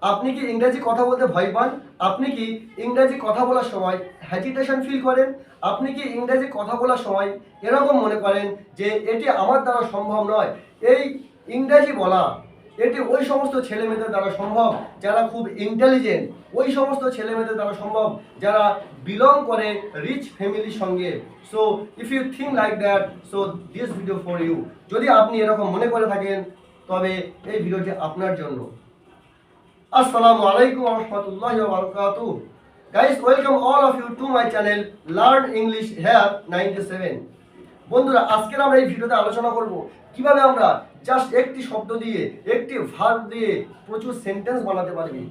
আপনি কি ইংরেজি কথা বলতে ভয় পান? আপনি কি ইংরেজি কথা বলার সময় হ্যাজিটেশন ফিল করেন? আপনি কি ইংরেজি কথা বলার সময় এরকম মনে করেন যে এটি আমার দ্বারা সম্ভব নয়? এই ইংরেজি বলা এটি ওই সমস্ত ছেলেমেয়েদের দ্বারা সম্ভব যারা খুব ইন্টেলিজেন্ট, ওই সমস্ত ছেলেমেয়েদের দ্বারা সম্ভব যারা বিলং করে রিচ ফ্যামিলির সঙ্গে। So if you think like that, so this video for you. যদি আপনি এরকম মনে করে থাকেন তবে এই ভিডিওটি আপনার জন্য। Assalamu alaikum wa rahmatullahi wa barakatuh. Guys, welcome all of you to my channel Learn English Here 97. বন্ধুরা, আজকের আমরা এই ভিডিওতে আলোচনা করব কিভাবে আমরা জাস্ট একটি শব্দ দিয়ে, একটি ভার্ব দিয়ে প্রচুর সেন্টেন্স বানাতে পারবি,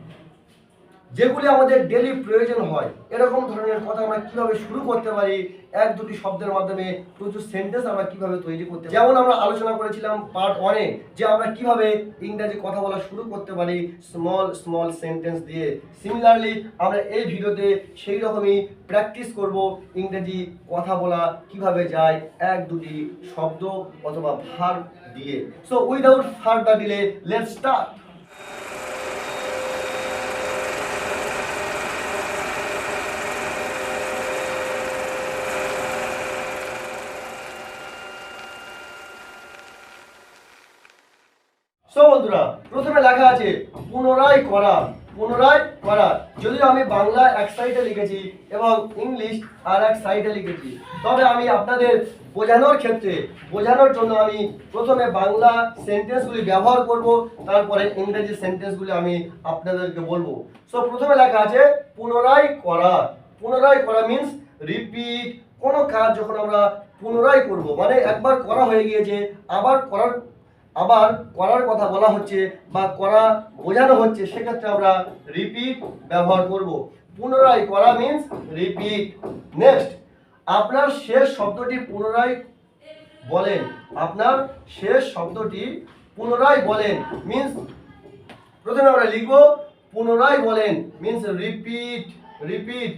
যেগুলি আমাদের ডেলি প্রয়োজন হয়। এরকম ধরনের কথা আমরা কিভাবে শুরু করতে পারি, এক দুটি শব্দের মাধ্যমে প্রচুর সেন্টেন্স আমরা কিভাবে তৈরি করতে পারি। যেমন আমরা আলোচনা করেছিলাম পার্ট 1-এ যে আমরা কিভাবে ইংরেজি কথা বলা শুরু করতে পারি স্মল স্মল সেন্টেন্স দিয়ে। সিমিলারলি আমরা এই ভিডিওতে সেই রকমই প্র্যাকটিস করব ইংরেজি কথা বলা কিভাবে যায় এক দুটি শব্দ অথবা ভার্ব দিয়ে। So without further delay let's start. So বন্ধুরা, প্রথমে লেখা আছে পুনরায় করা। পুনরায় করা, যদিও আমি বাংলা এক সাইডে লিখেছি এবং ইংলিশ আর এক সাইডে লিখেছি, তবে আমি আপনাদের বোঝানোর ক্ষেত্রে বোঝানোর জন্য আমি প্রথমে বাংলা সেন্টেন্সগুলি ব্যবহার করব, তারপরে ইংরেজি সেন্টেন্সগুলি আমি আপনাদেরকে বলবো। সো প্রথমে লেখা আছে পুনরায় করা। পুনরায় করা মিন্স রিপিট। কোনো কাজ যখন আমরা পুনরায় করব, মানে একবার করা হয়ে গিয়েছে আবার করার কথা বলা হচ্ছে বা করা বোঝানো হচ্ছে, সেক্ষেত্রে আমরা রিপিট ব্যবহার করব। পুনরায় করা মিন্স রিপিট। নেক্সট, আপনার শেষ শব্দটি পুনরায় বলেন। আপনার শেষ শব্দটি পুনরায় বলেন মিন্স, প্রথমে আমরা লিখব পুনরায় বলেন মিন্স রিপিট। রিপিট,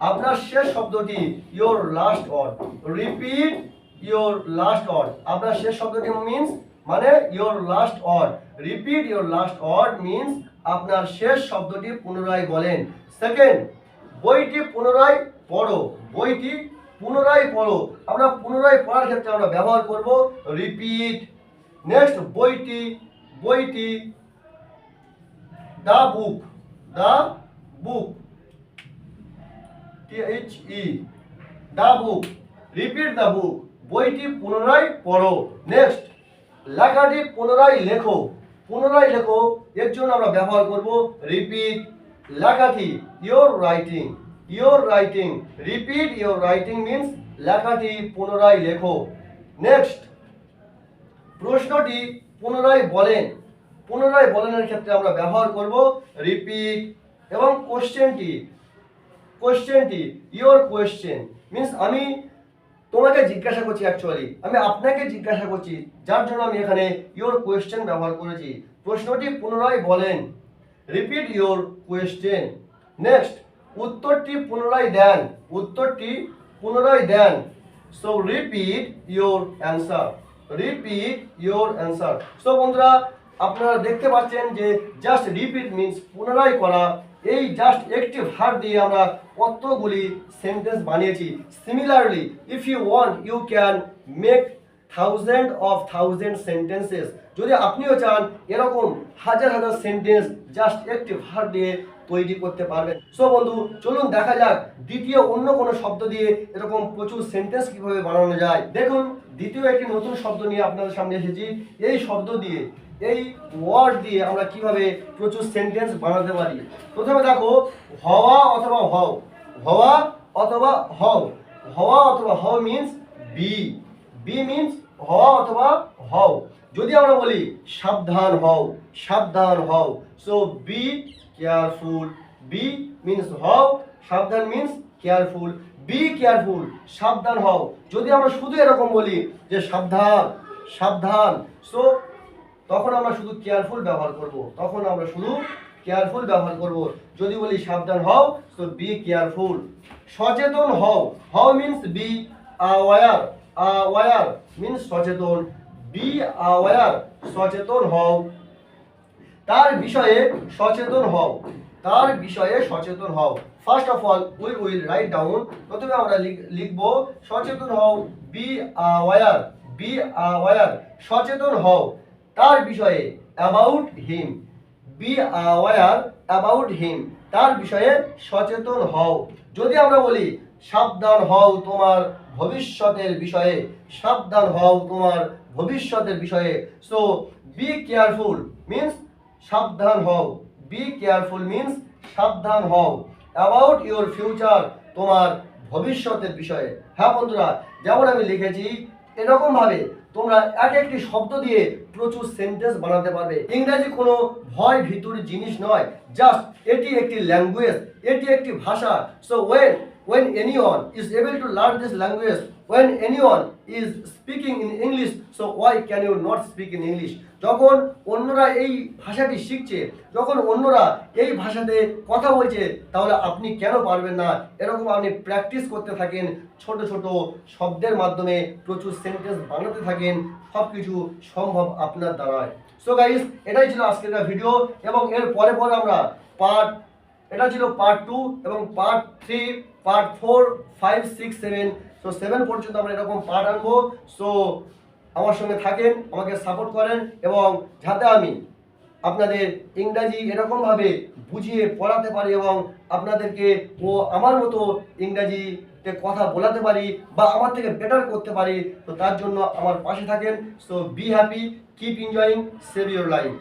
আপনার শেষ শব্দটি your last word. Repeat your last word. আপনার শেষ শব্দটি মিন্স মানে your last word. Repeat your last word means আপনার শেষ শব্দটি পুনরায় বলেন। সেকেন্ড, বইটি পুনরায় পড়ো। বইটি পুনরায় পড়ো। আমরা পুনরায় পড়ার ক্ষেত্রে আমরা ব্যবহার করব রিপিট। নেক্সট, বইটি বইটি the book. The book, THE, the book. Repeat the book. বইটি পুনরায় পড়ো। নেক্সট, লেখাটি পুনরায় লেখো। পুনরায় লেখো, এর জন্য আমরা ব্যবহার করব রিপিট। লেখাটি your writing. Your writing. Repeat your writing means লেখাটি পুনরায় লেখো। নেক্সট, প্রশ্নটি পুনরায় বলেন। পুনরায় বলেনের ক্ষেত্রে আমরা ব্যবহার করব রিপিট। এবং কোশ্চেনটি ইয়োর কোয়েশ্চেন মিন্স আমি তোমাকে জিজ্ঞাসা করছি, অ্যাকচুয়ালি আমি আপনাকে জিজ্ঞাসা করছি, যার জন্য আমি এখানে ইয়োর কোয়েশ্চেন ব্যবহার করেছি। প্রশ্নটি পুনরায় বলেন। Repeat your question. নেক্সট, উত্তরটি পুনরায় দেন। উত্তরটি পুনরায় দেন। So repeat your answer. Repeat your answer. So বন্ধুরা, আপনারা দেখতে পাচ্ছেন যে জাস্ট রিপিট মিন্স পুনরায় করা। এই জাস্ট একটি ভার্ব দিয়ে আমরা কতগুলি সেন্টেন্স বানিয়েছি। Similarly if you want you can make thousand sentences. যদি আপনিও চান এরকম হাজার হাজার সেন্টেন্স জাস্ট একটি ভার্ব দিয়ে তৈরি করতে পারবেন। সো বন্ধু, চলুন দেখা যাক দ্বিতীয় অন্য কোনো শব্দ দিয়ে এরকম প্রচুর সেন্টেন্স কিভাবে বানানো যায়। দেখুন, দ্বিতীয় একটি নতুন শব্দ নিয়ে আপনাদের সামনে এসেছি। এই শব্দ দিয়ে, এই ওয়ার্ড দিয়ে আমরা কিভাবে প্রচুর সেন্টেন্স বানাতে পারি। প্রথমে দেখো, হওয়া অথবা হও। হওয়া অথবা হও। হওয়া অথবা হও মিন্স বি। বি মিন্স হওয়া অথবা হও। যদি আমরা বলি সাবধান হও, সাবধান হও। So be careful. Be means হও, সাবধান মিন্স কেয়ারফুল। বি কেয়ারফুল, সাবধান হও। যদি আমরা শুধু এরকম বলি যে সাবধান সাবধান, সো তখন আমরা শুধু কেয়ারফুল ব্যবহার করব। তখন আমরা শুধু কেয়ারফুল ব্যবহার করব। যদি বলি সাবধান হও, সো বি কেয়ারফুল। সচেতন হও। হও means be aware. Aware means সচেতন। বি অ্যাওয়্যার, সচেতন হও। তার বিষয়ে সচেতন হও, তার বিষয়ে সচেতন হও। First of all we will write down, প্রথমে আমরা লিখব সচেতন হও, বি অ্যাওয়্যার, বি অ্যাওয়্যার, সচেতন হও তার বিষয়ে, about him, be aware about him, তার বিষয়ে সচেতন হও। যদি আমরা বলি সাবধান হও তোমার ভবিষ্যতের বিষয়ে, সাবধান হও তোমার ভবিষ্যতের বিষয়ে, সো বি কেয়ারফুল মিন্স সাবধান হও, বি কেয়ারফুল মিন্স সাবধান হও, অ্যাবাউট ইওর ফিউচার, তোমার ভবিষ্যতের বিষয়ে। হ্যাঁ বন্ধুরা, যেমন আমি লিখেছি এরকম ভাবে তোমরা এক একটি শব্দ দিয়ে প্রচুর সেন্টেন্স বানাতে পারবে। ইংরেজি কোনো ভয় ভীতুর জিনিস নয়, জাস্ট এটি একটি ল্যাঙ্গুয়েজ, এটি একটি ভাষা। So when anyone is able to learn this language, when anyone is speaking in English, so why can you not speak in English? যখন অন্যরা এই ভাষাটি শিখছে, যখন অন্যরা এই ভাষাতে কথা বলছে, তাহলে আপনি কেন পারবেন না? এরকম আপনি প্র্যাকটিস করতে থাকেন, ছোট ছোট শব্দের মাধ্যমে প্রচুর সেন্টেন্স বানাতে থাকেন, সব কিছু সম্ভব আপনার দ্বারায়। সো গাইস, এটাই ছিল আজকের ভিডিও, এবং এর পরে আমরা এটা ছিল পার্ট 2 এবং পার্ট 3, পার্ট 4, 5, 6, 7, সো 7 পর্যন্ত আমরা এরকম পার্ট আনবো। সো আমার সঙ্গে থাকেন, আমাকে সাপোর্ট করেন, এবং যাতে আমি আপনাদের ইংরাজি এরকমভাবে বুঝিয়ে পড়াতে পারি এবং আপনাদেরকে আমার মতো ইংরাজিতে কথা বলাতে পারি বা আমার থেকে বেটার করতে পারি, তো তার জন্য আমার পাশে থাকেন। So be happy, keep enjoying, save your life.